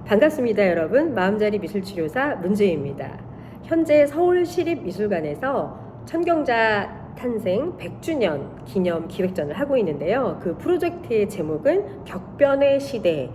반갑습니다, 여러분. 마음자리 미술치료사 문재희입니다. 현재 서울시립미술관에서 천경자 탄생 100주년 기념 기획전을 하고 있는데요. 그 프로젝트의 제목은 격변의 시대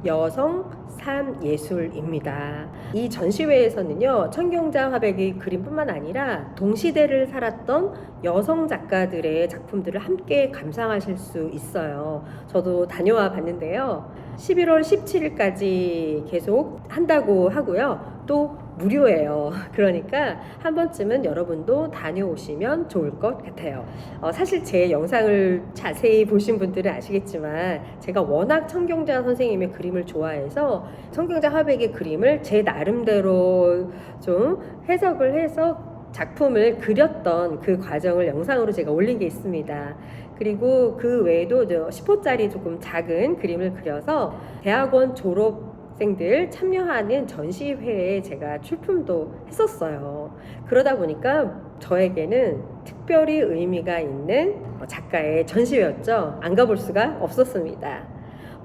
여성 삶 예술입니다. 이 전시회에서는요, 천경자 화백의 그림뿐만 아니라 동시대를 살았던 여성 작가들의 작품들을 함께 감상하실 수 있어요. 저도 다녀와 봤는데요. 11월 17일까지 계속 한다고 하고요. 또 무료예요. 그러니까 한 번쯤은 여러분도 다녀오시면 좋을 것 같아요. 사실 제 영상을 자세히 보신 분들은 아시겠지만 제가 워낙 천경자 선생님의 그림을 좋아해서 천경자 화백의 그림을 제 나름대로 좀 해석을 해서 작품을 그렸던 그 과정을 영상으로 제가 올린 게 있습니다. 그리고 그 외에도 10호짜리 조금 작은 그림을 그려서 대학원 졸업생들 참여하는 전시회에 제가 출품도 했었어요. 그러다 보니까 저에게는 특별히 의미가 있는 작가의 전시회였죠. 안 가볼 수가 없었습니다.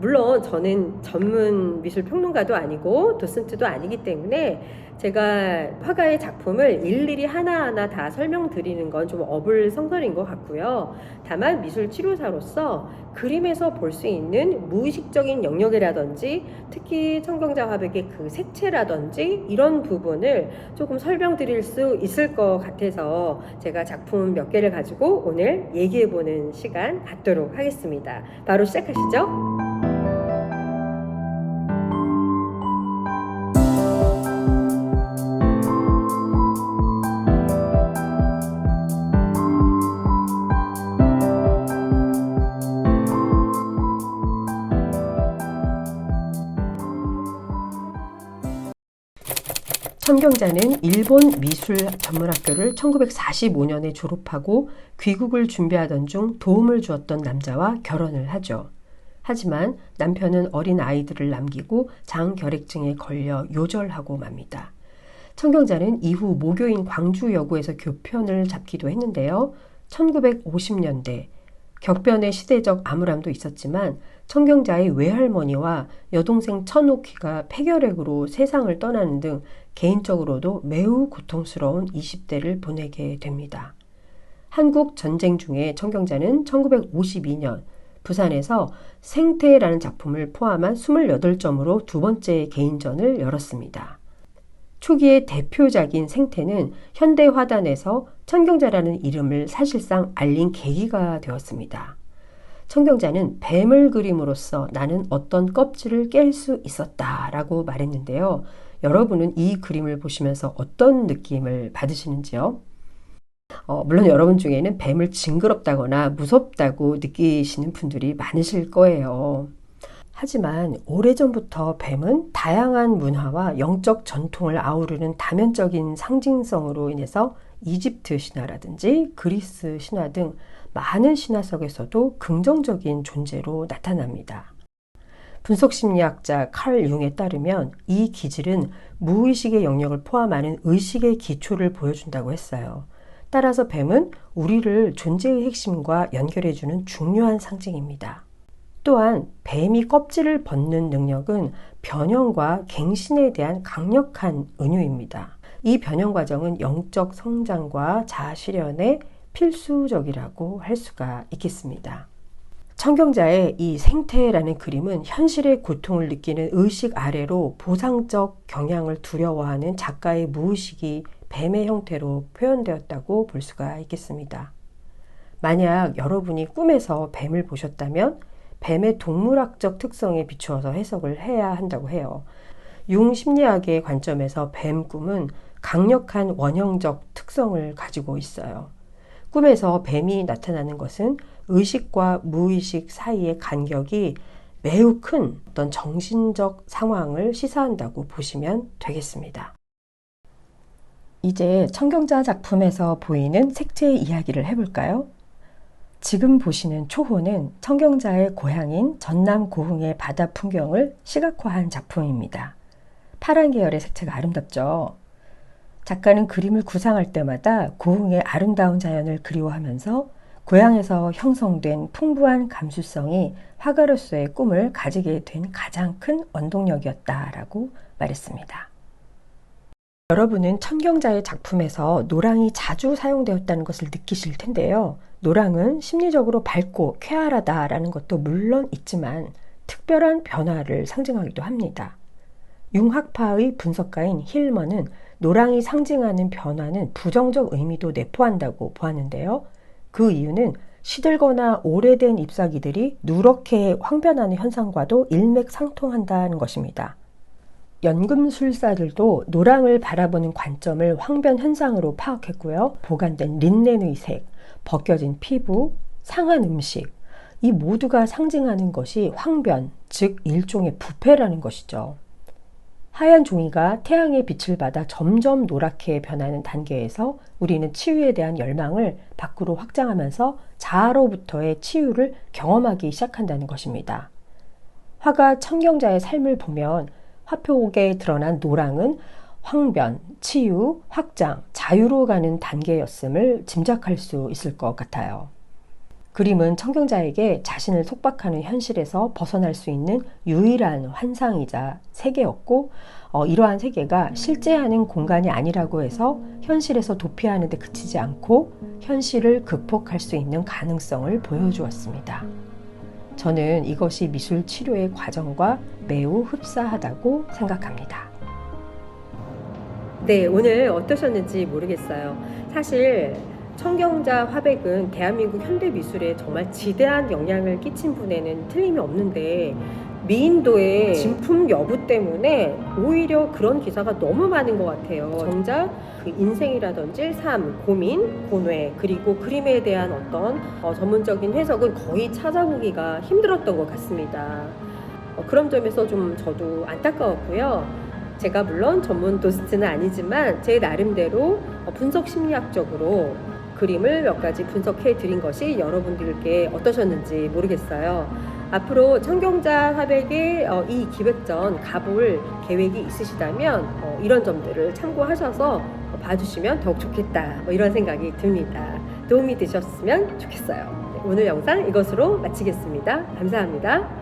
물론 저는 전문 미술 평론가도 아니고 도슨트도 아니기 때문에 제가 화가의 작품을 일일이 하나하나 다 설명드리는 건 좀 어불성설인 것 같고요. 다만 미술 치료사로서 그림에서 볼 수 있는 무의식적인 영역이라든지 특히 천경자 화백의 그 색채라든지 이런 부분을 조금 설명드릴 수 있을 것 같아서 제가 작품 몇 개를 가지고 오늘 얘기해보는 시간 갖도록 하겠습니다. 바로 시작하시죠. 천경자는 일본 미술 전문학교를 1945년에 졸업하고 귀국을 준비하던 중 도움을 주었던 남자와 결혼을 하죠. 하지만 남편은 어린 아이들을 남기고 장결핵증에 걸려 요절하고 맙니다. 천경자는 이후 모교인 광주여고에서 교편을 잡기도 했는데요. 1950년대 격변의 시대적 암울함도 있었지만 천경자의 외할머니와 여동생 천옥희가 폐결핵으로 세상을 떠나는 등 개인적으로도 매우 고통스러운 20대를 보내게 됩니다. 한국 전쟁 중에 천경자는 1952년 부산에서 생태라는 작품을 포함한 28점으로 두 번째 개인전을 열었습니다. 초기의 대표작인 생태는 현대화단에서 천경자라는 이름을 사실상 알린 계기가 되었습니다. 천경자는 뱀을 그림으로써 나는 어떤 껍질을 깰 수 있었다라고 말했는데요. 여러분은 이 그림을 보시면서 어떤 느낌을 받으시는지요? 물론 여러분 중에는 뱀을 징그럽다거나 무섭다고 느끼시는 분들이 많으실 거예요. 하지만 오래전부터 뱀은 다양한 문화와 영적 전통을 아우르는 다면적인 상징성으로 인해서 이집트 신화라든지 그리스 신화 등 많은 신화 속에서도 긍정적인 존재로 나타납니다. 분석심리학자 칼 융에 따르면 이 기질은 무의식의 영역을 포함하는 의식의 기초를 보여준다고 했어요. 따라서 뱀은 우리를 존재의 핵심과 연결해주는 중요한 상징입니다. 또한 뱀이 껍질을 벗는 능력은 변형과 갱신에 대한 강력한 은유입니다. 이 변형 과정은 영적 성장과 자아 실현에 필수적이라고 할 수가 있겠습니다. 천경자의 이 생태라는 그림은 현실의 고통을 느끼는 의식 아래로 보상적 경향을 두려워하는 작가의 무의식이 뱀의 형태로 표현되었다고 볼 수가 있겠습니다. 만약 여러분이 꿈에서 뱀을 보셨다면 뱀의 동물학적 특성에 비추어서 해석을 해야 한다고 해요. 융 심리학의 관점에서 뱀 꿈은 강력한 원형적 특성을 가지고 있어요. 꿈에서 뱀이 나타나는 것은 의식과 무의식 사이의 간격이 매우 큰 어떤 정신적 상황을 시사한다고 보시면 되겠습니다. 이제 천경자 작품에서 보이는 색채의 이야기를 해볼까요? 지금 보시는 초호는 천경자의 고향인 전남 고흥의 바다 풍경을 시각화한 작품입니다. 파란 계열의 색채가 아름답죠? 작가는 그림을 구상할 때마다 고흥의 아름다운 자연을 그리워하면서 고향에서 형성된 풍부한 감수성이 화가로서의 꿈을 가지게 된 가장 큰 원동력이었다라고 말했습니다. 여러분은 천경자의 작품에서 노랑이 자주 사용되었다는 것을 느끼실 텐데요. 노랑은 심리적으로 밝고 쾌활하다라는 것도 물론 있지만 특별한 변화를 상징하기도 합니다. 융학파의 분석가인 힐먼은 노랑이 상징하는 변화는 부정적 의미도 내포한다고 보았는데요. 그 이유는 시들거나 오래된 잎사귀들이 누렇게 황변하는 현상과도 일맥상통한다는 것입니다. 연금술사들도 노랑을 바라보는 관점을 황변 현상으로 파악했고요. 보관된 린넨의 색, 벗겨진 피부, 상한 음식, 이 모두가 상징하는 것이 황변, 즉 일종의 부패라는 것이죠. 하얀 종이가 태양의 빛을 받아 점점 노랗게 변하는 단계에서 우리는 치유에 대한 열망을 밖으로 확장하면서 자아로부터의 치유를 경험하기 시작한다는 것입니다. 화가 천경자의 삶을 보면 화표옥에 드러난 노랑은 황변, 치유, 확장, 자유로 가는 단계였음을 짐작할 수 있을 것 같아요. 그림은 천경자에게 자신을 속박하는 현실에서 벗어날 수 있는 유일한 환상이자 세계였고 이러한 세계가 실제하는 공간이 아니라고 해서 현실에서 도피하는 데 그치지 않고 현실을 극복할 수 있는 가능성을 보여주었습니다. 저는 이것이 미술 치료의 과정과 매우 흡사하다고 생각합니다. 네, 오늘 어떠셨는지 모르겠어요. 사실 천경자 화백은 대한민국 현대미술에 정말 지대한 영향을 끼친 분에는 틀림이 없는데 미인도의 진품 여부 때문에 오히려 그런 기사가 너무 많은 것 같아요. 정작 그 인생이라든지 삶, 고민, 고뇌, 그리고 그림에 대한 어떤 전문적인 해석은 거의 찾아보기가 힘들었던 것 같습니다. 그런 점에서 좀 저도 안타까웠고요. 제가 물론 전문 도스트는 아니지만 제 나름대로 분석 심리학적으로 그림을 몇 가지 분석해 드린 것이 여러분들께 어떠셨는지 모르겠어요. 앞으로 천경자 화백의 이 기획전 가볼 계획이 있으시다면 이런 점들을 참고하셔서 봐주시면 더욱 좋겠다, 이런 생각이 듭니다. 도움이 되셨으면 좋겠어요. 오늘 영상 이것으로 마치겠습니다. 감사합니다.